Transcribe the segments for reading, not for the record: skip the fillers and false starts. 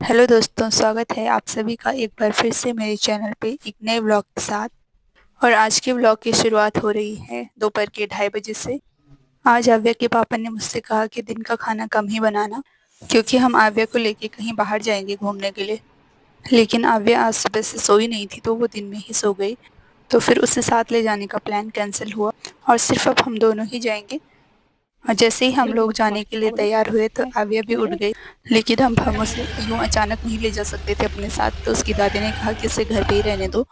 Hello दोस्तों, स्वागत है आप सभी का एक बार फिर से मेरे चैनल पे एक नए व्लॉग के साथ। और आज के व्लॉग की शुरुआत हो रही है दोपहर के 2:30 बजे से। आज आव्या के पापा ने मुझसे कहा कि दिन का खाना कम ही बनाना, क्योंकि हम आव्या को लेके कहीं बाहर जाएंगे घूमने के लिए। लेकिन आव्या आज सुबह से सोई नहीं थी, तो वो दिन में ही सो गई। तो फिर उसे साथ ले जाने का प्लान कैंसिल हुआ और सिर्फ अब हम दोनों ही जाएंगे। और जैसे ही हम लोग जाने के लिए तैयार हुए तो आव्या भी उठ गई। लेकिन हम उसे यूं अचानक नहीं ले जा सकते थे अपने साथ, तो उसकी दादी ने कहा कि इसे घर पे ही रहने दो,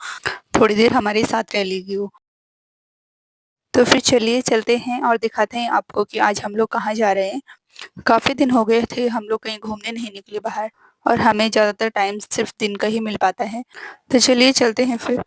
थोड़ी देर हमारे साथ रह लेगी वो। तो फिर चलिए चलते हैं और दिखाते हैं आपको कि आज हम लोग कहाँ जा रहे हैं। काफ़ी दिन हो गए थे हम लोग कहीं घूमने नहीं निकले बाहर, और हमें ज़्यादातर टाइम सिर्फ दिन का ही मिल पाता है। तो चलिए चलते हैं फिर।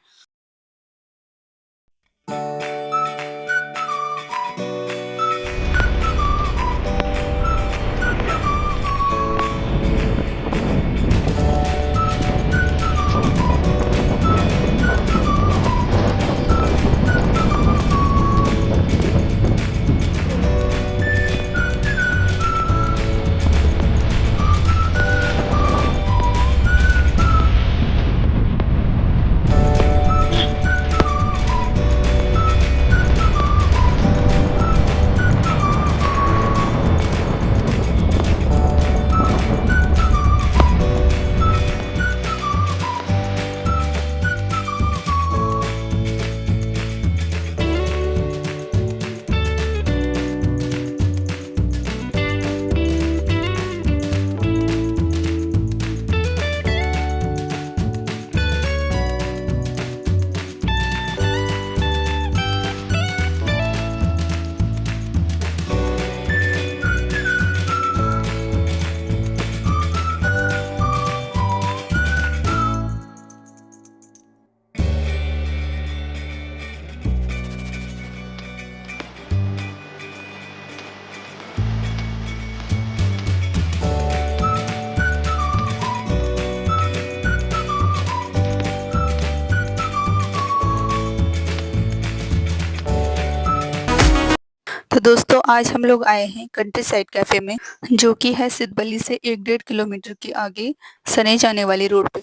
तो दोस्तों, आज हम लोग आए हैं कंट्री साइड कैफ़े में, जो कि है सिद्धबली से 1-1.5 किलोमीटर के आगे सने जाने वाली रोड पे।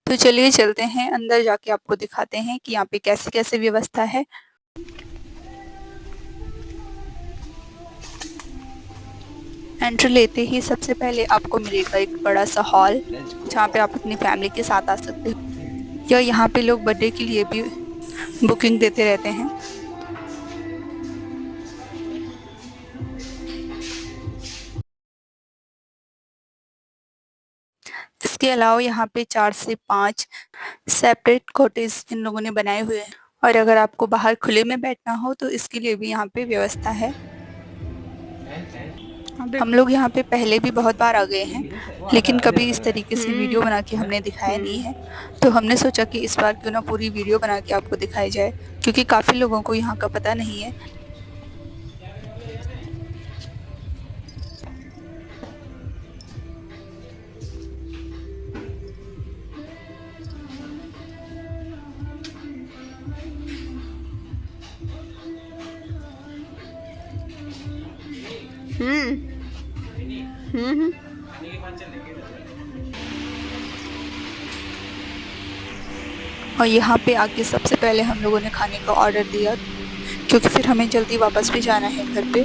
तो चलिए चलते हैं अंदर, जाके आपको दिखाते हैं कि यहाँ पे कैसे-कैसे व्यवस्था है। एंट्री लेते ही सबसे पहले आपको मिलेगा एक बड़ा-सा हॉल, जहाँ पे आप अपनी फैमिली के साथ आ सकते हो। या यहाँ पे लोग बर्थडे के लिए भी बुकिंग देते रहते हैं। इसके अलावा यहाँ पे 4 से 5 सेपरेट कॉटेज इन लोगों ने बनाए हुए हैं, और अगर आपको बाहर खुले में बैठना हो तो इसके लिए भी यहाँ पे व्यवस्था है। हम लोग यहाँ पे पहले भी बहुत बार आ गए हैं, लेकिन कभी इस तरीके से वीडियो बना के हमने दिखाया नहीं है। तो हमने सोचा कि इस बार क्यों ना पूरी वीडियो बना के आपको दिखाई जाए, क्योंकि काफ़ी लोगों को यहाँ का पता नहीं है। और यहाँ पे आके सबसे पहले हम लोगों ने खाने का ऑर्डर दिया, क्योंकि फिर हमें जल्दी वापस भी जाना है घर पे।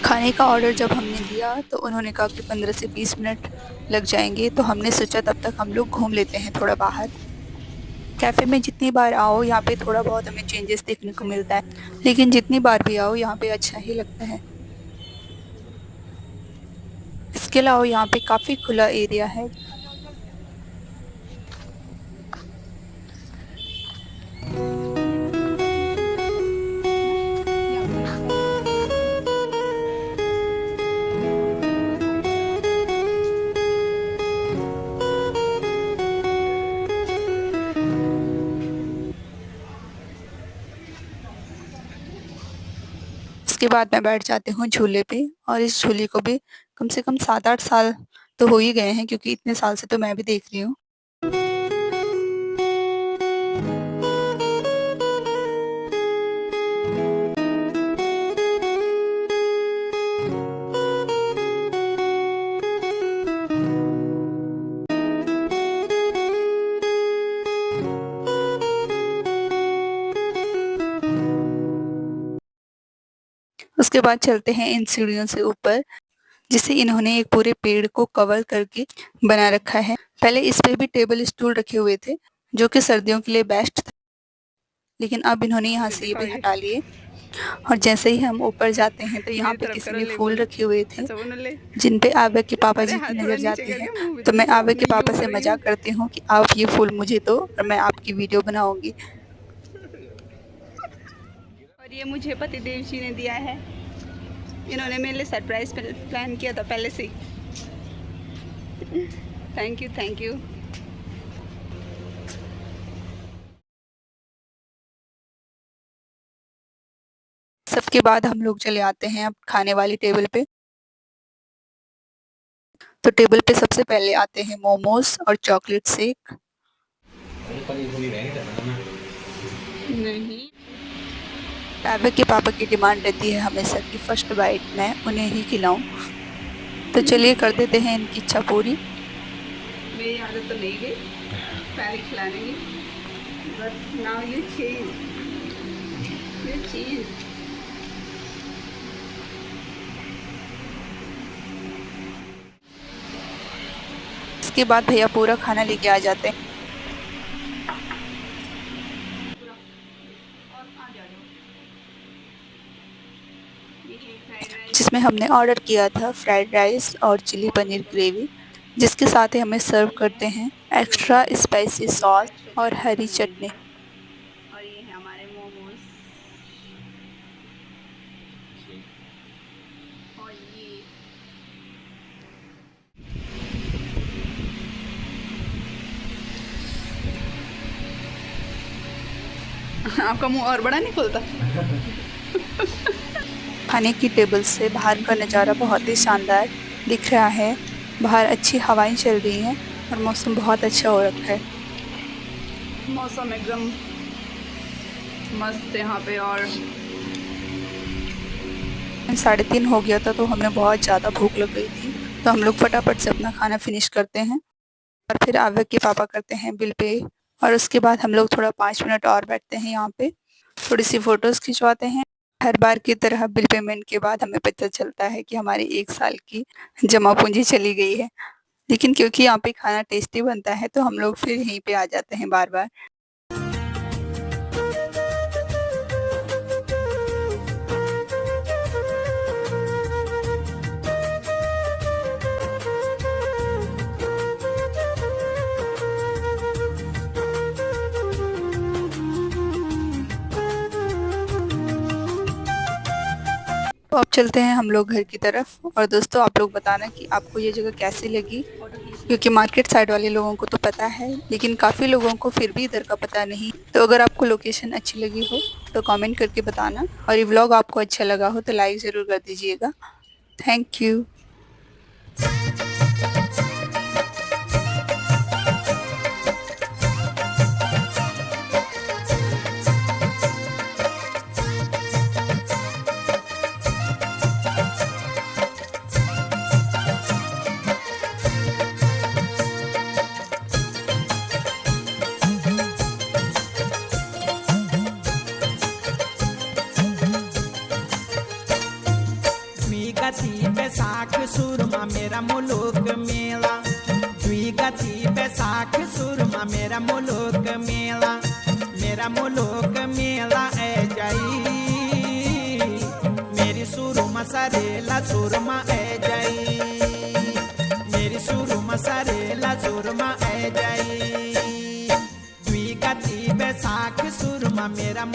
खाने का ऑर्डर जब हमने दिया तो उन्होंने कहा कि 15 से 20 मिनट लग जाएंगे, तो हमने सोचा तब तक हम लोग घूम लेते हैं थोड़ा बाहर। कैफ़े में जितनी बार आओ यहाँ पे थोड़ा बहुत हमें चेंजेस देखने को मिलता है, लेकिन जितनी बार भी आओ यहाँ पे अच्छा ही लगता है। इसके अलावा यहाँ पे काफ़ी खुला एरिया है। इसके बाद मैं बैठ जाती हूँ झूले पे, और इस झूले को भी कम से कम 7-8 साल तो हो ही गए हैं, क्योंकि इतने साल से तो मैं भी देख रही हूँ। उसके बाद चलते हैं इन सीढ़ियों से ऊपर, जिसे इन्होंने एक पूरे पेड़ को कवर करके बना रखा है। पहले इस पे भी टेबल स्टूल रखे हुए थे जो कि सर्दियों के लिए बेस्ट था, लेकिन अब इन्होंने यहाँ से ये भी हटा लिए। और जैसे ही हम ऊपर जाते हैं तो यहाँ पे किसी ने फूल रखे हुए थे जिन पे आवेग के पापा जी की नज़र जाती है। तो मैं आवेग के पापा से मजाक करती हूँ कि आप ये फूल मुझे दो और मैं आपकी वीडियो बनाऊंगी। और ये मुझे पतिदेव जी ने दिया है, इन्होंने मेरे लिए सरप्राइज प्लान किया था पहले से। Thank you. सबके बाद हम लोग चले आते हैं अब खाने वाली टेबल पे। तो टेबल पे सबसे पहले आते हैं मोमोज और चॉकलेट शेक। नहीं, आवेग के पापा की डिमांड रहती है हमेशा कि फर्स्ट बाइट मैं उन्हें ही खिलाऊं। तो चलिए कर देते हैं इनकी इच्छा पूरी। मेरी आदत तो नहीं गई पहले खिलाने की, बट नाउ यू चेंज। इसके बाद भैया पूरा खाना लेके आ जाते हैं, जिसमें हमने ऑर्डर किया था फ्राइड राइस और चिली पनीर ग्रेवी, जिसके साथ ही हमें सर्व करते हैं एक्स्ट्रा स्पाइसी सॉस और हरी चटनी। और ये है हमारे मोमोज। और ये आपका मुंह और बड़ा नहीं खुलता। खाने की टेबल से बाहर का नज़ारा बहुत ही शानदार दिख रहा है। बाहर अच्छी हवाएं चल रही हैं और मौसम बहुत अच्छा हो रखा है। मौसम एकदम मस्त यहाँ पे। और 3:30 हो गया था तो हमें बहुत ज़्यादा भूख लग गई थी, तो हम लोग फटाफट से अपना खाना फिनिश करते हैं और फिर आवेग के पापा करते हैं बिल पे। और उसके बाद हम लोग थोड़ा 5 मिनट और बैठते हैं यहाँ पे, थोड़ी सी फ़ोटोज़ खिंचवाते हैं। हर बार की तरह बिल पेमेंट के बाद हमें पता चलता है कि हमारी 1 साल की जमा पूंजी चली गई है, लेकिन क्योंकि यहाँ पे खाना टेस्टी बनता है तो हम लोग फिर यहीं पे आ जाते हैं बार-बार। तो अब चलते हैं हम लोग घर की तरफ। और दोस्तों आप लोग बताना कि आपको ये जगह कैसी लगी, क्योंकि मार्केट साइड वाले लोगों को तो पता है लेकिन काफ़ी लोगों को फिर भी इधर का पता नहीं। तो अगर आपको लोकेशन अच्छी लगी हो तो कमेंट करके बताना, और ये व्लॉग आपको अच्छा लगा हो तो लाइक ज़रूर कर दीजिएगा। Thank you. गति बैसाख सुरमा मेरा मुलुक मेला, द्विगति बैसाख सुरमा मेरा मुलुक मेला, मेरा मुलुक मेला ए जाई, मेरी सुरमा सरेला सुरमा ए जाई, मेरी सुरमा सरेला सुरमा ए जाई, द्विगति बैसाख सुरमा मेरा